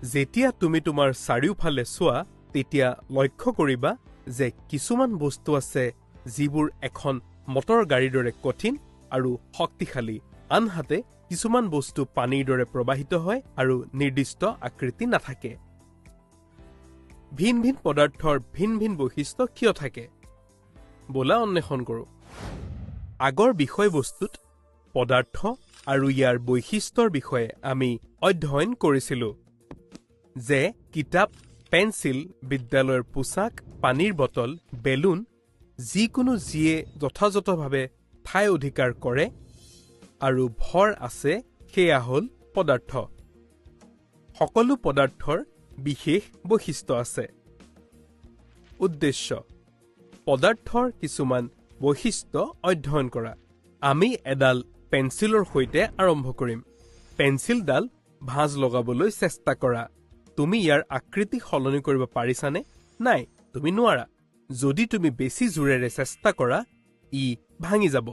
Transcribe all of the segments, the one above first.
যেতিয়া তুমি তোমাৰ চাৰিওফালে চোৱা তেতিয়া লক্ষ্য কৰিবা যে কিছুমান বস্তু আছে যিবোৰ এখন মটৰ গাড়ীৰ দৰে কঠিন আৰু শক্তিশালী আনহাতে কিছুমান বস্তু পানীৰ দৰে প্ৰবাহিত হয় আৰু নিৰ্দিষ্ট আকৃতি নাথাকে ভিন ভিন পদাৰ্থৰ ভিন ভিন বৈশিষ্ট্য কিয় থাকে বলা অন্বেষণ কৰো আগৰ বিষয়বস্তুত পদাৰ্থ আৰু ইয়াৰ বৈশিষ্ট্যৰ বিষয়ে আমি অধ্যয়ন কৰিছিলো যে কিতাপ পেন্সিল বিদ্যালয়ৰ পোছাক পানীৰ বটল বেলুন যিকোনো যিয়ে যথাযথভাৱে ঠাই অধিকাৰ কৰে আৰু ভৰ আছে সেয়া হ'ল পদাৰ্থ সকলো পদাৰ্থৰ বিশেষ বৈশিষ্ট্য আছে উদ্দেশ্য পদাৰ্থৰ কিছুমান বৈশিষ্ট্য অধ্যয়ন কৰা আমি এডাল পেন্সিলৰ সৈতে আৰম্ভ কৰিম পেন্সিলডাল ভাঁজ লগাবলৈ চেষ্টা কৰা তুমি ইয়াৰ আকৃতি সলনি কৰিব পাৰিছানে নাই তুমি নোৱাৰা যদি তুমি বেছি জোৰেৰে চেষ্টা কৰা ই ভাঙি যাব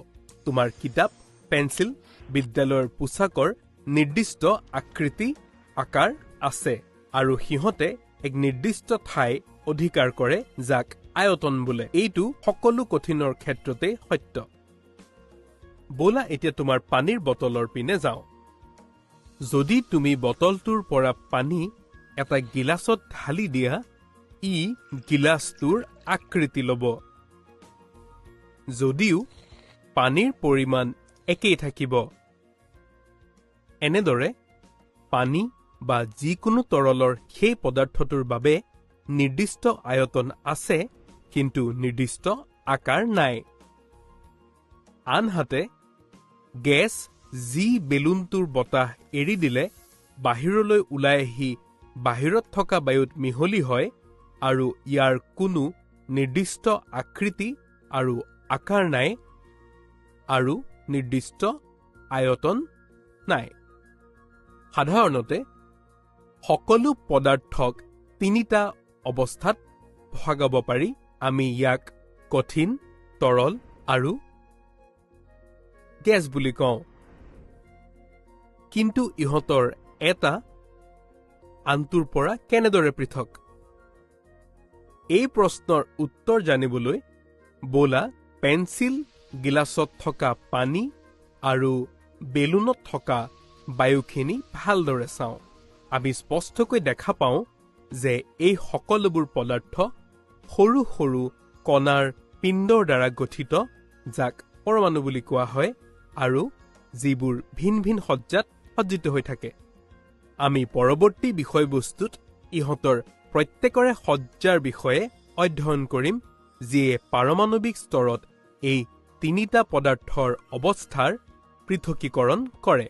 তোমাৰ কিতাপ পেন্সিল বিদ্যালয়ৰ পোছাকৰ নিৰ্দিষ্ট আকৃতি আকাৰ আছে আৰু সিহঁতে এক নিৰ্দিষ্ট ঠাই অধিকাৰ কৰে যাক আয়তন বোলে এইটো সকলো কঠিনৰ ক্ষেত্ৰতে সত্য বলা এতিয়া তোমাৰ পানীৰ বটলৰ পিনে যাও যদি তুমি বটলটোৰ পৰা পানী এটা গিলাছত ঢালি দিয়া ই গিলাছটোৰ আকৃতি ল'ব যদিও পানীৰ পৰিমাণ একেই থাকিব এনেদৰে পানী বা যিকোনো তৰলৰ সেই পদাৰ্থটোৰ বাবে নিৰ্দিষ্ট আয়তন আছে কিন্তু নিৰ্দিষ্ট আকাৰ নাই আনহাতে গেছ যি বেলুনটোৰ বতাহ এৰি দিলে বাহিৰলৈ ওলাই আহি বাহিৰত থকা বায়ুত মিহলি হয় আৰু ইয়াৰ কোনো নিৰ্দিষ্ট আকৃতি আৰু আকাৰ নাই আৰু নিৰ্দিষ্ট আয়তন নাই সাধাৰণতে সকলো পদাৰ্থক তিনিটা অৱস্থাত ভগাব পাৰি আমি ইয়াক কঠিন তৰল আৰু গেছ বুলি কওঁ কিন্তু ইহঁতৰ এটা আনটোৰ পৰা কেনেদৰে পৃথক এই প্ৰশ্নৰ উত্তৰ জানিবলৈ বলা পেন্সিল গিলাছত থকা পানী আৰু বেলুনত থকা বায়ুখিনি ভালদৰে চাওঁ আমি স্পষ্টকৈ দেখা পাওঁ যে এই সকলোবোৰ পদাৰ্থ সৰু সৰু কণাৰ পিণ্ডৰ দ্বাৰা গঠিত যাক পৰমাণু বুলি কোৱা হয় আৰু যিবোৰ ভিন ভিন সজ্জাত সজ্জিত হৈ থাকে আমি পৰৱৰ্তী বিষয়বস্তুত ইহঁতৰ প্ৰত্যেকৰে সজ্জাৰ বিষয়ে অধ্যয়ন কৰিম যিয়ে পাৰমাণৱিক স্তৰত এই তিনিটা পদাৰ্থৰ অৱস্থাৰ পৃথকীকৰণ কৰে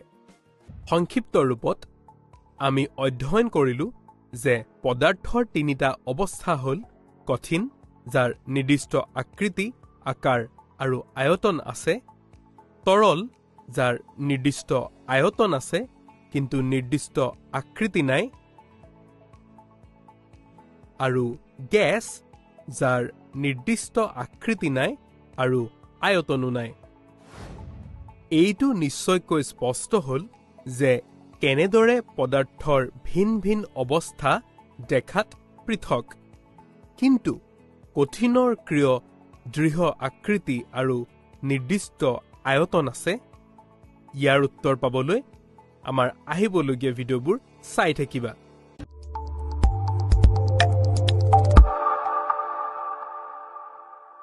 সংক্ষিপ্ত ৰূপত আমি অধ্যয়ন কৰিলো যে পদাৰ্থৰ তিনিটা অৱস্থা হ'ল কঠিন যাৰ নিৰ্দিষ্ট আকৃতি আকাৰ আৰু আয়তন আছে তৰল যাৰ নিৰ্দিষ্ট আয়তন আছে কিন্তু নিৰ্দিষ্ট আকৃতি নাই আৰু গেছ যাৰ নিৰ্দিষ্ট আকৃতি নাই আৰু আয়তনো নাই এইটো নিশ্চয়কৈ স্পষ্ট হ'ল যে কেনেদৰে পদাৰ্থৰ ভিন ভিন অৱস্থা দেখাত পৃথক কিন্তু কঠিনৰ ক্ৰিয় দৃঢ় আকৃতি আৰু নিৰ্দিষ্ট আয়তন আছে ইয়াৰ উত্তৰ পাবলৈ আমাৰ আহিবলগীয়া ভিডিঅ'বোৰ চাই থাকিবা